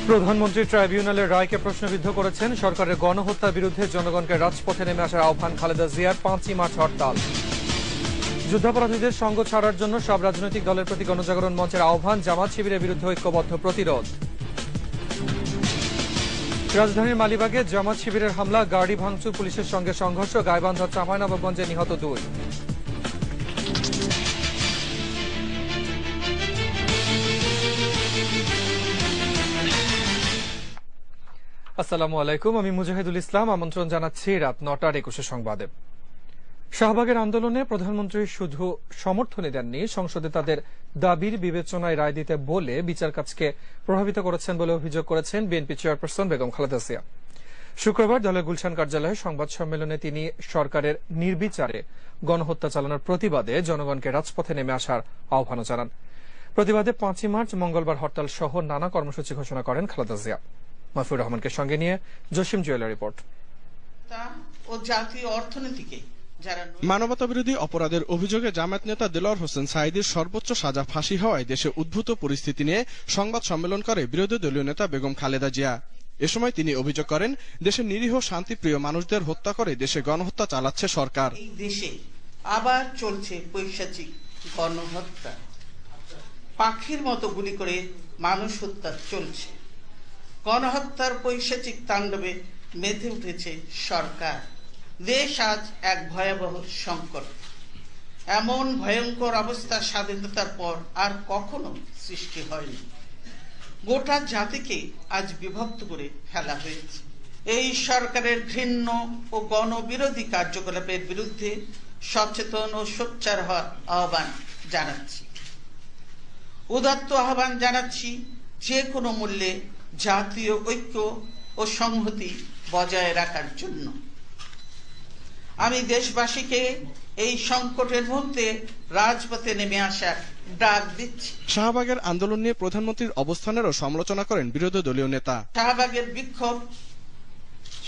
প্রধানমন্ত্রী ট্রাইব্যুনালের রায়কে প্রশ্নবিদ্ধ করেছেন। সরকারের গণহত্যার বিরুদ্ধে জনগণকে রাজপথে নেমে আসার আহ্বান খালেদা জিয়ার। 5ই মার্চ হরতাল। যুদ্ধাপরাধীদের সঙ্গ ছাড়ার জন্য সব রাজনৈতিক দলের প্রতি গণজাগরণ মঞ্চের আহ্বান। জামাত শিবিরের বিরুদ্ধে ঐক্যবদ্ধ প্রতিরোধ। রাজধানীর মালিবাগে জামাত শিবিরের হামলা, গাড়ি ভাঙচুর, পুলিশের সঙ্গে সংঘর্ষ। গাইবান্ধা চাঁপাইনবাবগঞ্জে নিহত 2। আসসালামু আলাইকুম, আমি মুজাহিদুল ইসলাম। আমন্ত্রণ জানাচ্ছি রাত 9টার 21 সংবাদে। শাহবাগের আন্দোলনে প্রধানমন্ত্রী শুধু সমর্থনই দেননি, সংসদে তাদের দাবির বিবেচনায় রায় দিতে বলে বিচার কাজকে প্রভাবিত করেছেন বলে অভিযোগ করেছেন বিএনপি চেয়ারপারসন বেগম খালেদা জিয়া। শুক্রবার দলের গুলশান কার্যালয়ে সংবাদ সম্মেলনে তিনি সরকারের নির্বিচারে গণহত্যা চালানোর প্রতিবাদে জনগণকে রাজপথে নেমে আসার আহ্বানও জানান। প্রতিবাদে 5ই মার্চ মঙ্গলবার হরতাল সহ নানা কর্মসূচি ঘোষণা করেন খালেদা জিয়া। মাহফুর রহমানকে সঙ্গে নিয়ে জসিম জুয়েলের রিপোর্ট। ও জাতীয় অর্থনীতিকে মানবতা বিরোধী অপরাধের অভিযোগে জামায়াত নেতা দেলোয়ার হোসেন সাঈদীর সর্বোচ্চ সাজা ফাঁসি হওয়ায় দেশে উদ্ভূত পরিস্থিতি নিয়ে সংবাদ সম্মেলন করে বিরোধী দলীয় নেতা বেগম খালেদা জিয়া। এ সময় তিনি অভিযোগ করেন, দেশের নিরীহ শান্তিপ্রিয় মানুষদের হত্যা করে দেশে গণহত্যা চালাচ্ছে সরকার। এই দেশে আবার চলছে পৈশাচিক গণহত্যা। পাখির মতো গুলি করে মানুষ হত্যা চলছে। গণহত্যার পৈশাচিক তাণ্ডবে মেতে উঠেছে সরকার। দেশ আজ এক ভয়াবহ সংকট। এমন ভয়ঙ্কর অবস্থা স্বাধীনতার পর আর কখনো সৃষ্টি হয়নি। গোটা জাতিকে আজ বিভক্ত করে ফেলা হয়েছে। এই সরকারের ঘৃণ্য ও গণবিরোধী কার্যকলাপের বিরুদ্ধে সচেতন ও সোচ্চার হওয়ার আহ্বান জানাচ্ছি। উদাত্ত আহ্বান জানাচ্ছি যে কোনো মূল্যে জাতীয় ঐক্য ও সংহতি বজায় রাখার জন্য। আমি দেশবাসীকে এই সংকটের মুহূর্তে রাজপথে নেমে আসার ডাক দিচ্ছি। শাহবাগের আন্দোলন নিয়ে প্রধানমন্ত্রীর অবস্থানেরও সমালোচনা করেন বিরোধী দলীয় নেতা। শাহবাগের বিক্ষোভ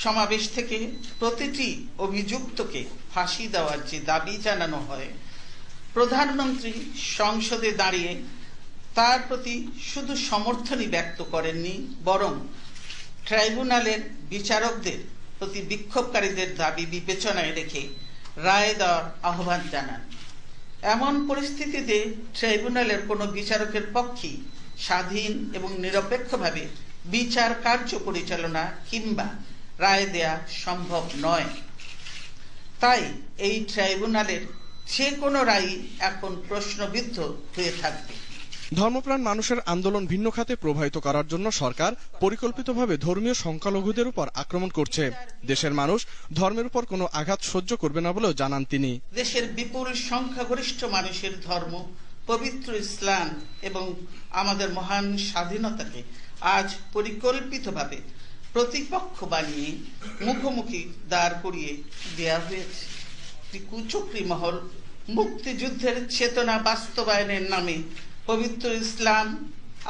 সমাবেশ থেকে প্রতিটি অভিযুক্তকে ফাঁসি দেওয়ার যে দাবি জানানো হয়, প্রধানমন্ত্রী সংসদে দাঁড়িয়ে তার প্রতি শুধু সমর্থনই ব্যক্ত করেননি, বরং ট্রাইব্যুনালের বিচারকদের প্রতি বিক্ষোভকারীদের দাবি বিবেচনায় রেখে রায় দেওয়ার আহ্বান জানান। এমন পরিস্থিতিতে ট্রাইব্যুনালের কোনো বিচারকের পক্ষেই স্বাধীন এবং নিরপেক্ষভাবে বিচার কার্য পরিচালনা কিংবা রায় দেয়া সম্ভব নয়। তাই এই ট্রাইব্যুনালের যে কোনো রায় এখন প্রশ্নবিদ্ধ হয়ে থাকবে। ধর্মপ্রাণ মানুষের আন্দোলন ভিন্ন খাতে প্রবাহিত করার জন্য সরকার পরিকল্পিতভাবে ধর্মীয় সংখ্যালঘুদের উপর আক্রমণ করছে। দেশের মানুষ ধর্মের উপর কোনো আঘাত সহ্য করবে না বলেও জানান তিনি। দেশের বিপুল সংখ্যাগরিষ্ঠ মানুষের ধর্ম পবিত্র ইসলাম এবং আমাদের মহান স্বাধীনতাকে আজ পরিকল্পিতভাবে প্রতিপক্ষ বানিয়ে মুখোমুখি দাঁড় করিয়ে দেয়া হয়েছে। কুচক্রী মহল মুক্তিযুদ্ধের চেতনা বাস্তবায়নের নামে পবিত্র ইসলাম,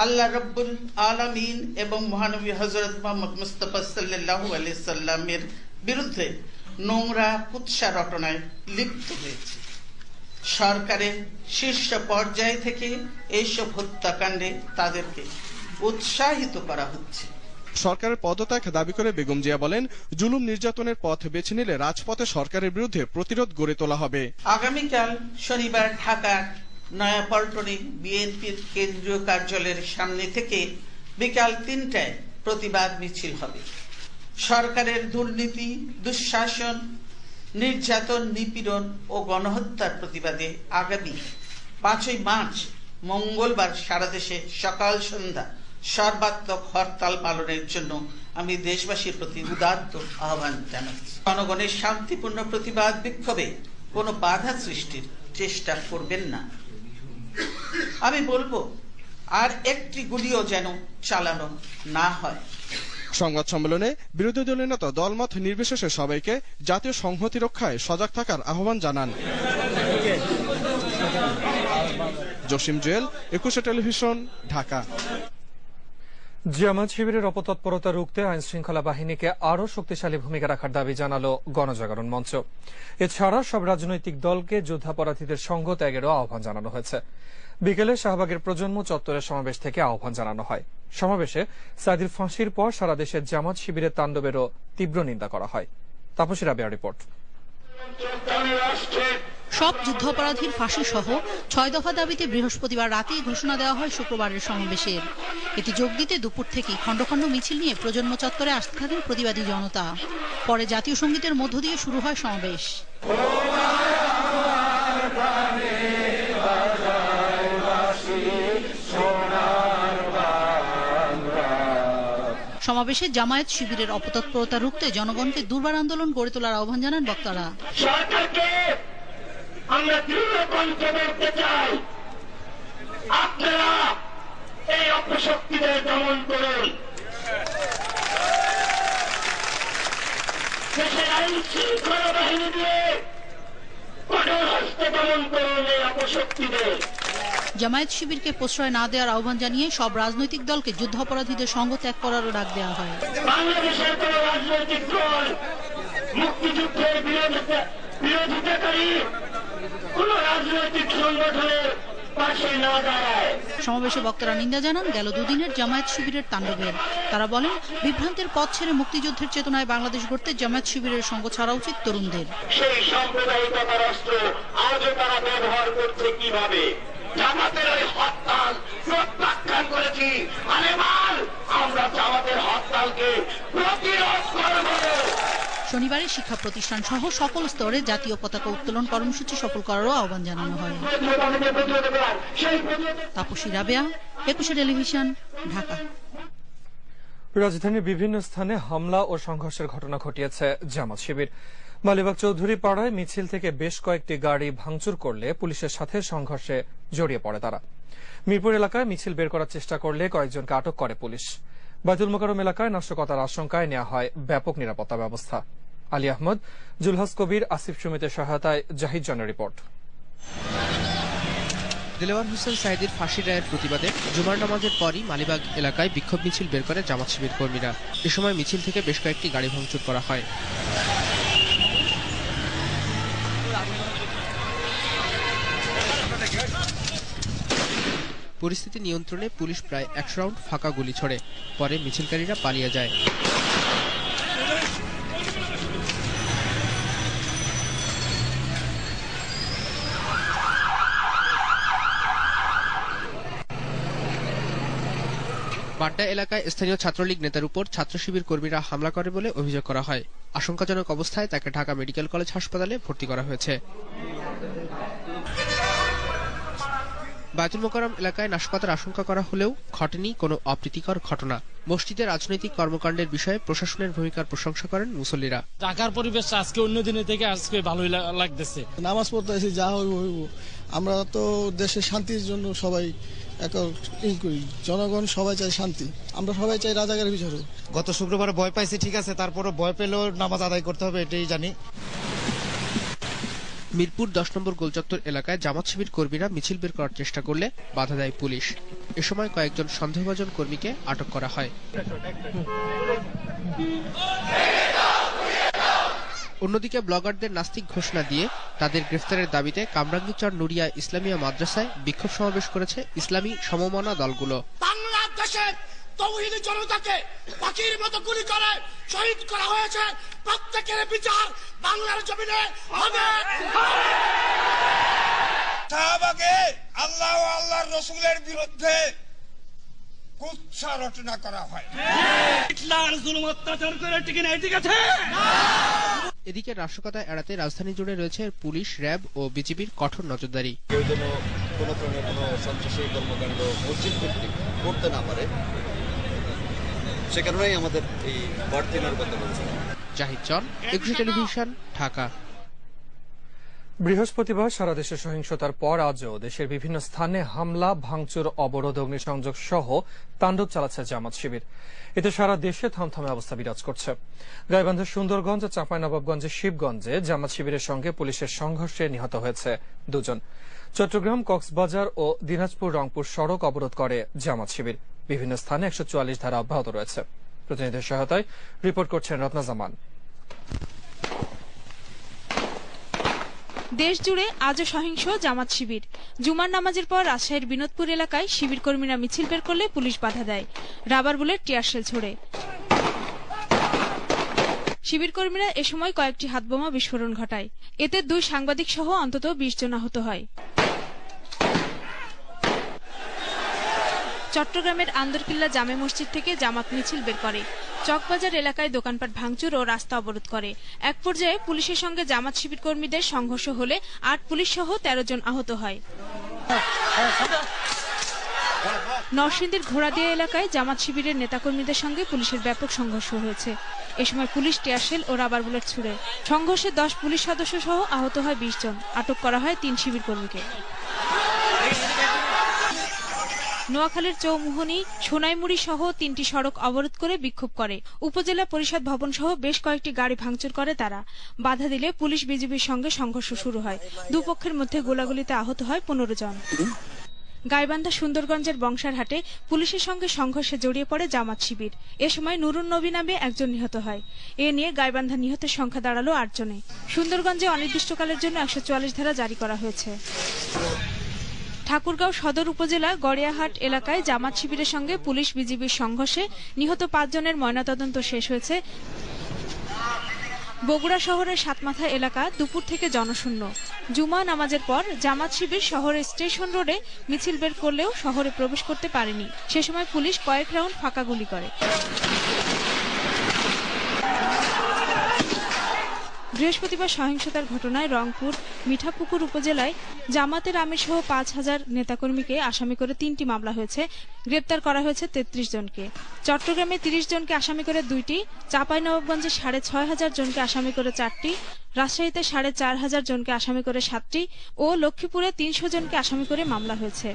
আল্লাহ রব্বুল আলামিন এবং মহানবী হযরত মুহাম্মদ মুস্তাফা সাল্লাল্লাহু আলাইহি সাল্লামের বিরুদ্ধে নোংরা কুৎসা রটনায় লিপ্ত হয়েছে। সরকারের শীর্ষ পর্যায় থেকে এইসব হত্যাকাণ্ডে তাদেরকে উৎসাহিত করা হচ্ছে। সরকারের পদত্যাগ দাবি করে বেগম জিয়া বলেন, জুলুম নির্যাতনের পথ বেছে নিলে রাজপথে সরকারের বিরুদ্ধে প্রতিরোধ গড়ে তোলা হবে। আগামীকাল শনিবার ঢাকার নয়াপল্টনে বিএনপির কেন্দ্রীয় কার্যালয়ের সামনে থেকে বিকাল 3টায় প্রতিবাদ মিছিল হবে। সরকারের দুর্নীতি, দুঃশাসন, নির্যাতন, নিপীড়ন ও গণহত্যার প্রতিবাদে আগামী 5ই মার্চ মঙ্গলবার সারা দেশে সকাল সন্ধ্যা সর্বাত্মক হরতাল পালনের জন্য আমি দেশবাসীর প্রতি উদাত্ত আহ্বান জানাচ্ছি। জনগণের শান্তিপূর্ণ প্রতিবাদ বিক্ষোভে কোনো বাধা সৃষ্টির চেষ্টা করবেন না। আমি বলবো, আর একটি গুলিও যেন চালানো না হয়। সংবাদ সম্মেলনে বিরোধী দলীয় নেতা দলমত নির্বিশেষে সবাইকে জাতীয় সংহতি রক্ষায় সজাগ থাকার আহ্বান জানান। জসিম জুয়েল, 21 টেলিভিশন, ঢাকা। জামাত শিবিরের অপতৎপরতা রুখতে আইন শৃঙ্খলা বাহিনীকে আরও শক্তিশালী ভূমিকা রাখার দাবি জানালো গণজাগরণ মঞ্চ। এছাড়া সব রাজনৈতিক দলকে যুদ্ধাপরাধীদের সঙ্গ ত্যাগেরও আহ্বান জানানো হয়েছে। বিকেলে শাহবাগের প্রজন্ম চত্বরের সমাবেশ থেকে আহ্বান জানানো হয়। সমাবেশে সাইদির ফাঁসির পর সারা দেশে জামাত শিবিরের তাণ্ডবেরও তীব্র নিন্দা করা হয়। তাপসী রাবেয়ার রিপোর্ট। সব যুদ্ধাপরাধীর ফাঁসি সহ 6 দফা দাবিতে বৃহস্পতিবার রাতেই ঘোষণা দেওয়া হয় শুক্রবারের সমাবেশের। এতে যোগ দিতে দুপুর থেকেই খণ্ড খণ্ড মিছিল নিয়ে প্রজন্ম চত্বরে আসতে থাকেন প্রতিবাদী জনতা। পরে জাতীয় সঙ্গীতের মধ্য দিয়ে শুরু হয় সমাবেশ। সমাবেশে জামায়াত শিবিরের অপতৎপরতা রুখতে জনগণকে দুর্বার আন্দোলন গড়ে তোলার আহ্বান জানান বক্তারা। সরকারকে আমরা দৃঢ় কণ্ঠে বলতে চাই, আপনারা এই অপশক্তিদের দমন করুন। দেশের আইন শৃঙ্খলা বাহিনী দিয়ে কঠোর হস্তে দমন করুন এই অপশক্তিদের। জামায়াত শিবিরকে প্রশ্রয় না দেওয়ার আহ্বান জানিয়ে সব রাজনৈতিক দলকে যুদ্ধাপরাধীদের সঙ্গ ত্যাগ করারও ডাক দেওয়া হয়। বাংলাদেশের কোন রাজনৈতিক দল মুক্তিযুদ্ধের বিরোধিতাকারী কোন রাজনৈতিক সংগঠনের পাশে না দাঁড়ায়। সমাবেশে বক্তারা নিন্দা জানান গেল দুদিনের জামায়াত শিবিরের তাণ্ডবের। তারা বলেন, বিভ্রান্তের পথ ছেড়ে মুক্তিযুদ্ধের চেতনায় বাংলাদেশ গড়তে জামায়াত শিবিরের সঙ্গ ছাড়া উচিত তরুণদের। সেই সাম্প্রদায়িকতার অস্ত্র আজও তারা ব্যবহার করছে কিভাবে? জামাতের ওই হরতাল প্রত্যাখ্যান করেছি। আমরা জামাতের হরতালকে প্রতিরোধ করব। শনিবারে শিক্ষা প্রতিষ্ঠান সহ সকল স্তরে জাতীয় পতাকা উত্তোলন কর্মসূচি সফল করারও আহ্বান জানানো হয়। তাপসী রাবেয়া, একুশে টেলিভিশন, ঢাকা। রাজধানীর বিভিন্ন স্থানে হামলা ও সংঘর্ষের ঘটনা ঘটিয়েছে জামাত শিবির। মালিবাগ চৌধুরী পাড়ায় মিছিল থেকে বেশ কয়েকটি গাড়ি ভাঙচুর করলে পুলিশের সাথে সংঘর্ষে জড়িয়ে পড়ে তারা। মিরপুর এলাকায় মিছিল বের করার চেষ্টা করলে কয়েকজনকে আটক করে পুলিশ। বাইতুল মোকাররম এলাকায় নাশকতার আশঙ্কায় নেওয়া হয় ব্যাপক নিরাপত্তা ব্যবস্থা। আলী আহমদ, জুলহাস কবির, আসিফ সুমিতের সহায়তায় জাহিদ জনের রিপোর্ট। দেলোয়ার হোসেন সাইদির ফাঁসি রায়ের প্রতিবাদে জুমার নামাজের পরই মালিবাগ এলাকায় বিক্ষোভ মিছিল বের করে জামাত শিবির কর্মীরা। এ সময় মিছিল থেকে বেশ কয়েকটি গাড়ি ভাঙচুর করা হয়। পরিস্থিতি নিয়ন্ত্রণে পুলিশ প্রায় 100 রাউন্ড ফাঁকা গুলি ছোড়ে। পরে মিছিলকারীরা পালিয়ে যায়। বাড্ডা এলাকায় স্থানীয় ছাত্রলীগ নেতার উপর ছাত্র শিবির কর্মীরা হামলা করে বলে অভিযোগ করা হয়। আশঙ্কাজনক অবস্থায় তাকে ঢাকা মেডিকেল কলেজ হাসপাতালে ভর্তি করা হয়েছে। বাইতুল মোকাররম এলাকায় নাশকতার আশঙ্কা করা হলেও ঘটেনি কোনো অপ্রীতিকর ঘটনা। মসজিদে রাজনৈতিক কর্মকাণ্ডের বিষয়ে প্রশাসনের ভূমিকার প্রশংসা করেন মুসল্লিরা। ঢাকার পরিবেশ আজকে অন্য দিনের থেকে আজকে ভালোই লাগতেছে। নামাজ পড়তে আসি, যা হইব হইব। আমরা তো দেশের শান্তির জন্য সবাই করি, জনগণ সবাই চাই শান্তি, আমরা সবাই চাই রাজাকারের বিচার হোক। গত শুক্রবারে ভয় পাইছি, ঠিক আছে, তারপরে ভয় পেলেও নামাজ আদায় করতে হবে, এটাই জানি। মিরপুর 10 নম্বর গোলচত্বর এলাকায় জামাত শিবির কর্মীরা মিছিল বের করার চেষ্টা করলে বাধা দেয় পুলিশ। এ সময় কয়েকজন সন্দেহভাজন কর্মীকে আটক করা হয়। অন্যদিকে ব্লগারদের নাস্তিক ঘোষণা দিয়ে তাদের গ্রেফতারের দাবিতে কামরাঙ্গীরচর নুরিয়া ইসলামিয়া মাদ্রাসায় বিক্ষোভ সমাবেশ করেছে ইসলামী সমমনা দলগুলো। বাংলাদেশের তৌহিদি জনতাকে পাখির মতো গুলি করে শহীদ করা হয়েছে, প্রত্যেকের বিচার বাংলার জমিনে হবে। শাহবাগে আল্লাহ ও আল্লাহর রাসূলের বিরুদ্ধে কুৎসা রচনা করা হয়। ইসলাম জুলুম অত্যাচার করে টিকে নাই, ঠিক আছে। এদিকে নাশকতা এড়াতে রাজধানী জুড়ে রয়েছে পুলিশ, র্যাব ও বিজিবির কঠোর নজরদারি। কেউ যেন কোনো ধরনের কোনো সন্ত্রাসী কর্মকাণ্ড মসজিদ ভিত্তিক করতে না পারে, সে কারণেই আমাদের এই বাড়তি নিরাপত্তা ব্যবস্থা। জাহিদ জন, একুশে টেলিভিশন, ঢাকা। বৃহস্পতিবার সারা দেশে সহিংসতার পর আজও দেশের বিভিন্ন স্থানে হামলা, ভাঙচুর, অবরোধ, অগ্নিসংযোগ সহ তাণ্ডব চালাচ্ছে জামাত শিবির। এতে সারা দেশে থমথমে অবস্থা বিরাজ করছে। গাইবান্ধার সুন্দরগঞ্জ, চাঁপাইনবাবগঞ্জের শিবগঞ্জে জামাত শিবিরের সঙ্গে পুলিশের সংঘর্ষে নিহত হয়েছে 2 জন। চট্টগ্রাম, কক্সবাজার ও দিনাজপুর, রংপুর সড়ক অবরোধ করে জামাত শিবির। বিভিন্ন স্থানে 144 ধারা অব্যাহত রয়েছে। প্রতিনিধিদের সহায়তায় রিপোর্ট করছেন রত্না জামান। দেশ জুড়ে আজও সহিংস জামাত শিবির। জুমার নামাজের পর রাজশাহীর বিনোদপুর এলাকায় শিবির কর্মীরা মিছিল বের করলে পুলিশ বাধা দেয়, রাবার বুলেট, টিয়ারশেল ছোড়ে। শিবির কর্মীরা এ সময় কয়েকটি হাতবোমা বিস্ফোরণ ঘটায়। এতে 2 সাংবাদিক সহ অন্তত 20 জন আহত হয়। চট্টগ্রামের আন্দরকিল্লা জামে মসজিদ থেকে জামাত মিছিল বের করে চকবাজার এলাকায় দোকানপাট ভাঙচুর ও রাস্তা অবরোধ করে। এক পর্যায়ে পুলিশের সঙ্গে জামাত শিবির কর্মীদের সংঘর্ষ হলে 8 পুলিশ সহ 13 জন আহত হয়। নরসিংদীর ঘোড়াদিয়া এলাকায় জামাত শিবিরের নেতাকর্মীদের সঙ্গে পুলিশের ব্যাপক সংঘর্ষ হয়েছে। এ সময় পুলিশ টিয়ারশেল ও রাবার বুলেট ছুড়ে। সংঘর্ষে 10 পুলিশ সদস্য সহ আহত হয় 20 জন। আটক করা হয় 3 শিবির কর্মীকে। নোয়াখালীর চৌমুহনী, সোনাইমুড়ি সহ 3টি সড়ক অবরোধ করে বিক্ষোভ করে। উপজেলা পরিষদ ভবন সহ বেশ কয়েকটি গাড়ি ভাঙচুর করে তারা। বাধা দিলে পুলিশ বিজিবির সঙ্গে সংঘর্ষ শুরু হয়। দুপক্ষের মধ্যে গোলাগুলিতে আহত হয় 15 জন। গাইবান্ধা সুন্দরগঞ্জের বংশারহাটে পুলিশের সঙ্গে সংঘর্ষে জড়িয়ে পড়ে জামাত শিবির। এ সময় নুরুন নবী নামে একজন নিহত হয়। এ নিয়ে গাইবান্ধা নিহতের সংখ্যা দাঁড়ালো 8 জনে। সুন্দরগঞ্জে অনির্দিষ্টকালের জন্য 144 ধারা জারি করা হয়েছে। ঠাকুরগাঁও সদর উপজেলার গড়িয়াহাট এলাকায় জামাত শিবিরের সঙ্গে পুলিশ বিজিবির সংঘর্ষে নিহত 5 জনের ময়নাতদন্ত শেষ হয়েছে। বগুড়া শহরের সাতমাথা এলাকা দুপুর থেকে জনশূন্য। জুমা নামাজের পর জামাত শিবির শহরের স্টেশন রোডে মিছিল বের করলেও শহরে প্রবেশ করতে পারেনি। সে সময় পুলিশ কয়েক রাউন্ড ফাঁকা গুলি করে। বৃহস্পতিবার সহিংসতার ঘটনায় রংপুর মিঠাপুকুর উপজেলায় জামাতের আমির সহ 5000 নেতাকর্মীকে আসামি করে 3টি মামলা হয়েছে। গ্রেপ্তার করা হয়েছে 33 জনকে। চট্টগ্রামে 30 জনকে আসামি করে 2টি, চাঁপাইনবাবগঞ্জে 6500 জনকে আসামি করে 4টি, রাজশাহীতে 4500 জনকে আসামি করে 7টি ও লক্ষ্মীপুরে 300 জনকে আসামি করে মামলা হয়েছে।